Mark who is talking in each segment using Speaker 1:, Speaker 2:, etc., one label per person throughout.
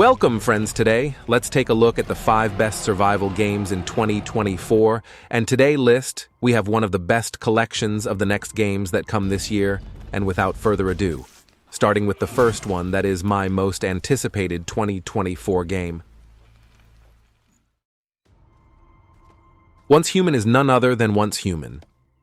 Speaker 1: Welcome, friends. Today, let's take a look at the 5 best survival games in 2024. And today list, we have one of the best collections of the next games that come this year. And without further ado, starting with the first one that is my most anticipated 2024 game. Once Human is none other than Once Human.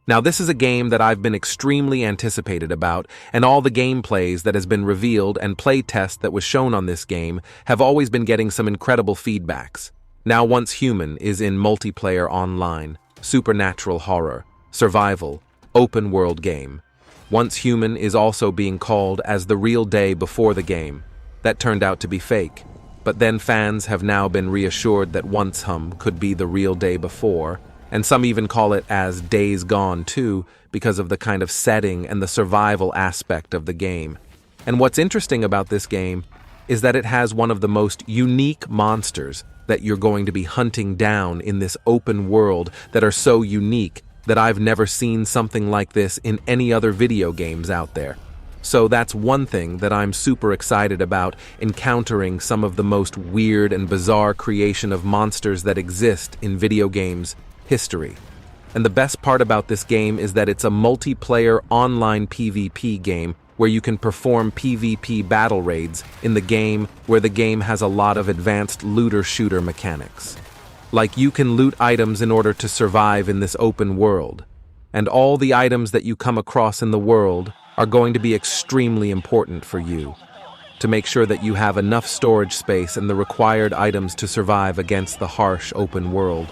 Speaker 1: Now, this is a game that I've been extremely anticipated about, and all the gameplays that has been revealed and play test that was shown on this game have always been getting some incredible feedbacks. Now, Once Human is in multiplayer online, supernatural horror, survival, open world game. Once Human is also being called as the real day before the game. That turned out to be fake, but then fans have now been reassured that Once Hum could be the real day before, and some even call it as Days Gone too, because of the kind of setting and the survival aspect of the game. And what's interesting about this game is that it has one of the most unique monsters that you're going to be hunting down in this open world that are so unique that I've never seen something like this in any other video games out there. So that's one thing that I'm super excited about, encountering some of the most weird and bizarre creation of monsters that exist in video games history. And the best part about this game is that it's a multiplayer online PvP game where you can perform PvP battle raids in the game, where the game has a lot of advanced looter-shooter mechanics. Like, you can loot items in order to survive in this open world. And all the items that you come across in the world are going to be extremely important for you, to make sure that you have enough storage space and the required items to survive against the harsh open world.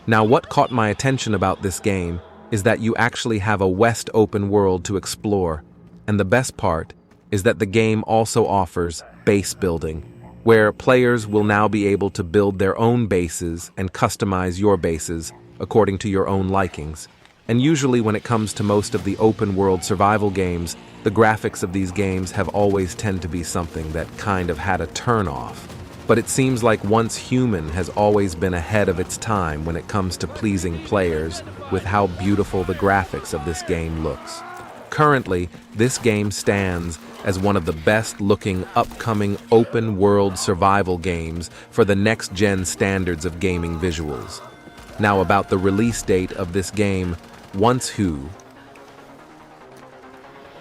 Speaker 1: Now, what caught my attention about this game is that you actually have a west open world to explore, and the best part is that the game also offers base building, where players will now be able to build their own bases and customize your bases according to your own likings. And usually when it comes to most of the open world survival games, the graphics of these games have always tend to be something that kind of had a turn-off. But it seems like Once Human has always been ahead of its time when it comes to pleasing players with how beautiful the graphics of this game looks. Currently, this game stands as one of the best-looking upcoming open-world survival games for the next-gen standards of gaming visuals. Now, about the release date of this game, Once Who.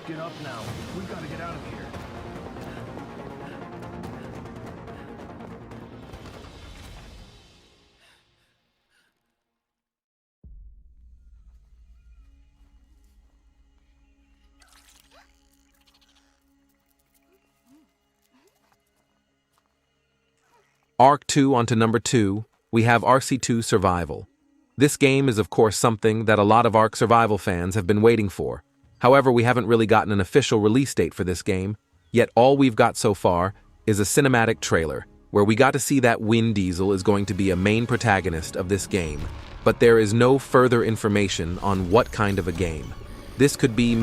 Speaker 2: Get up now. We gotta get out of here.
Speaker 1: Arc 2 onto number 2, we have RC2 Survival. This game is of course something that a lot of Ark Survival fans have been waiting for. However, we haven't really gotten an official release date for this game, yet all we've got so far is a cinematic trailer, where we got to see that Vin Diesel is going to be a main protagonist of this game, but there is no further information on what kind of a game. This could be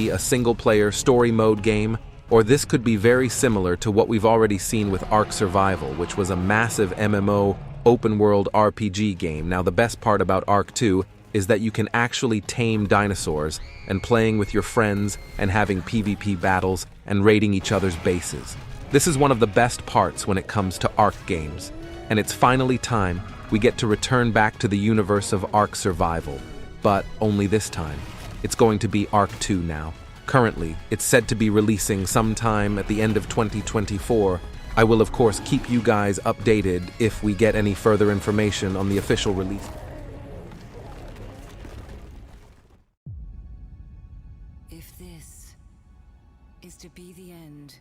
Speaker 1: a single-player story mode game, or this could be very similar to what we've already seen with Ark Survival, which was a massive MMO open-world RPG game. Now, the best part about Ark 2 is that you can actually tame dinosaurs, and playing with your friends and having PvP battles and raiding each other's bases. This is one of the best parts when it comes to Ark games, and it's finally time we get to return back to the universe of Ark Survival. But only this time, it's going to be Ark 2 now. Currently, it's said to be releasing sometime at the end of 2024. I will of course keep you guys updated if we get any further information on the official release.
Speaker 3: If this is to be the end,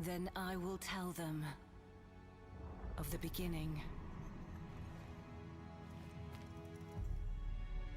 Speaker 3: then I will tell them of the beginning.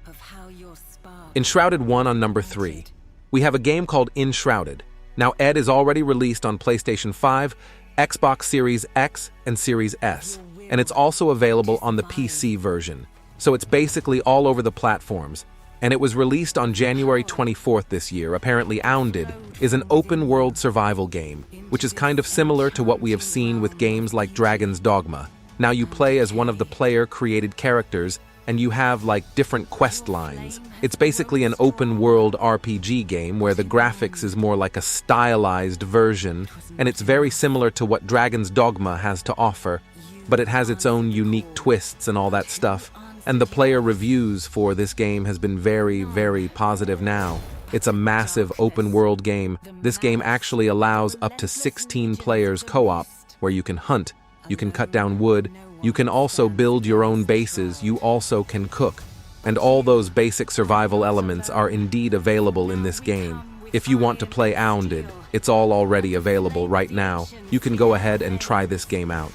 Speaker 3: Of how your spark...
Speaker 1: Enshrouded 1 on number 3. We have a game called Enshrouded. Now, Ed is already released on PlayStation 5, Xbox Series X, and Series S, and it's also available on the PC version. So it's basically all over the platforms, and it was released on January 24th this year. Apparently, Enshrouded is an open-world survival game, which is kind of similar to what we have seen with games like Dragon's Dogma. Now, you play as one of the player-created characters and you have like different quest lines. It's basically an open world RPG game where the graphics is more like a stylized version, and it's very similar to what Dragon's Dogma has to offer, but it has its own unique twists and all that stuff. And the player reviews for this game has been very, very positive now. It's a massive open world game. This game actually allows up to 16 players co-op, where you can hunt, you can cut down wood, you can also build your own bases, you also can cook. And all those basic survival elements are indeed available in this game. If you want to play Enshrouded, it's all already available right now. You can go ahead and try this game out.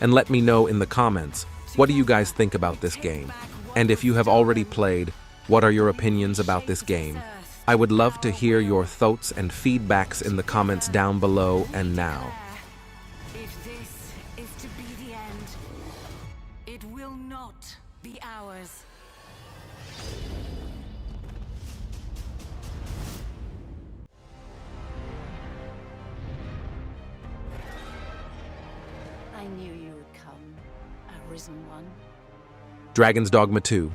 Speaker 1: And let me know in the comments, what do you guys think about this game? And if you have already played, what are your opinions about this game? I would love to hear your thoughts and feedbacks in the comments down below and now.
Speaker 3: If this is to be the end, it will not be ours. I knew you would come, Arisen One.
Speaker 1: Dragon's Dogma 2.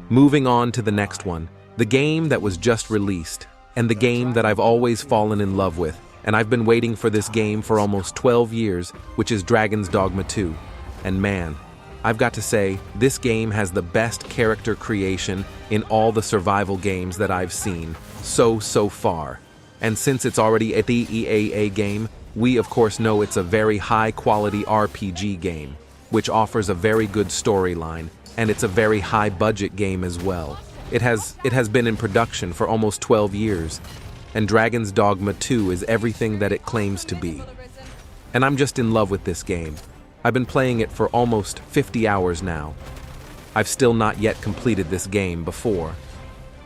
Speaker 1: Moving on to the next one, the game that was just released, and the game that I've always fallen in love with, and I've been waiting for this game for almost 12 years, which is Dragon's Dogma 2. And man, I've got to say, this game has the best character creation in all the survival games that I've seen so far. And since it's already a EAA game, we of course know it's a very high-quality RPG game, which offers a very good storyline, and it's a very high-budget game as well. It has been in production for almost 12 years, and Dragon's Dogma 2 is everything that it claims to be. And I'm just in love with this game. I've been playing it for almost 50 hours now. I've still not yet completed this game before.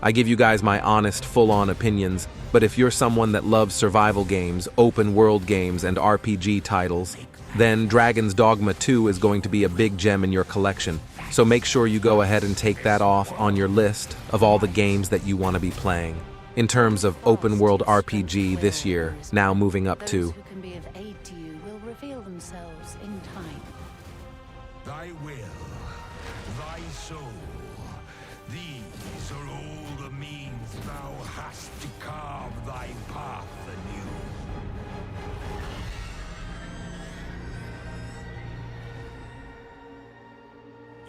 Speaker 1: I give you guys my honest, full-on opinions, but if you're someone that loves survival games, open-world games, and RPG titles, then Dragon's Dogma 2 is going to be a big gem in your collection. So make sure you go ahead and take that off on your list of all the games that you want to be playing. In terms of open-world RPG this year, now moving up to...
Speaker 4: Those who can be of aid to you will reveal themselves in time.
Speaker 5: Thy will, thy soul, these are all the means thou hast to carve thy path anew.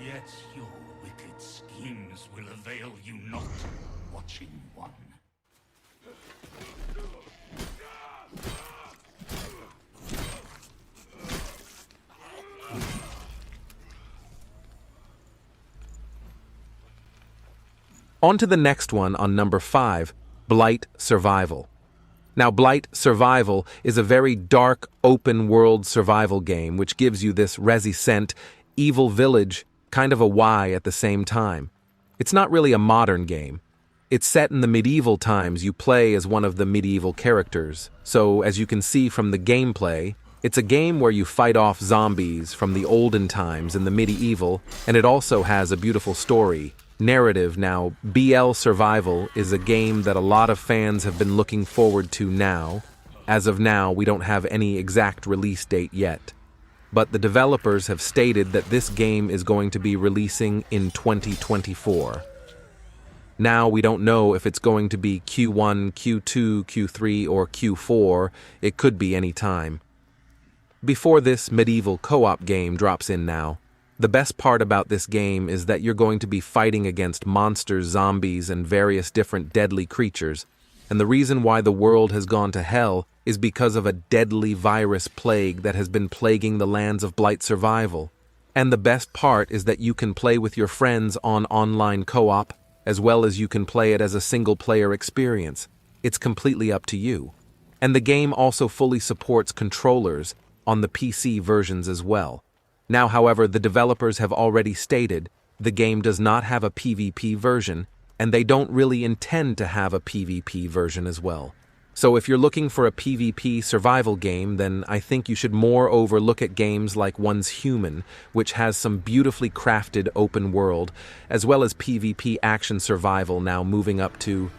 Speaker 5: Yet your wicked schemes will avail you not, watching one.
Speaker 1: On to the next one on number 5, Blight Survival. Now, Blight Survival is a very dark, open-world survival game which gives you this resi-scent, evil village, kind of a Y at the same time. It's not really a modern game. It's set in the medieval times. You play as one of the medieval characters. So, as you can see from the gameplay, it's a game where you fight off zombies from the olden times in the medieval, and it also has a beautiful story. Narrative. Now, BL Survival is a game that a lot of fans have been looking forward to now. As of now, we don't have any exact release date yet. But the developers have stated that this game is going to be releasing in 2024. Now, we don't know if it's going to be Q1, Q2, Q3, or Q4. It could be any time. Before this medieval co-op game drops in now, the best part about this game is that you're going to be fighting against monsters, zombies, and various different deadly creatures. And the reason why the world has gone to hell is because of a deadly virus plague that has been plaguing the lands of Blight Survival. And the best part is that you can play with your friends on online co-op, as well as you can play it as a single-player experience. It's completely up to you. And the game also fully supports controllers on the PC versions as well. Now, however, the developers have already stated the game does not have a PvP version, and they don't really intend to have a PvP version as well. So if you're looking for a PvP survival game, then I think you should moreover look at games like Once Human, which has some beautifully crafted open world, as well as PvP action survival now moving up to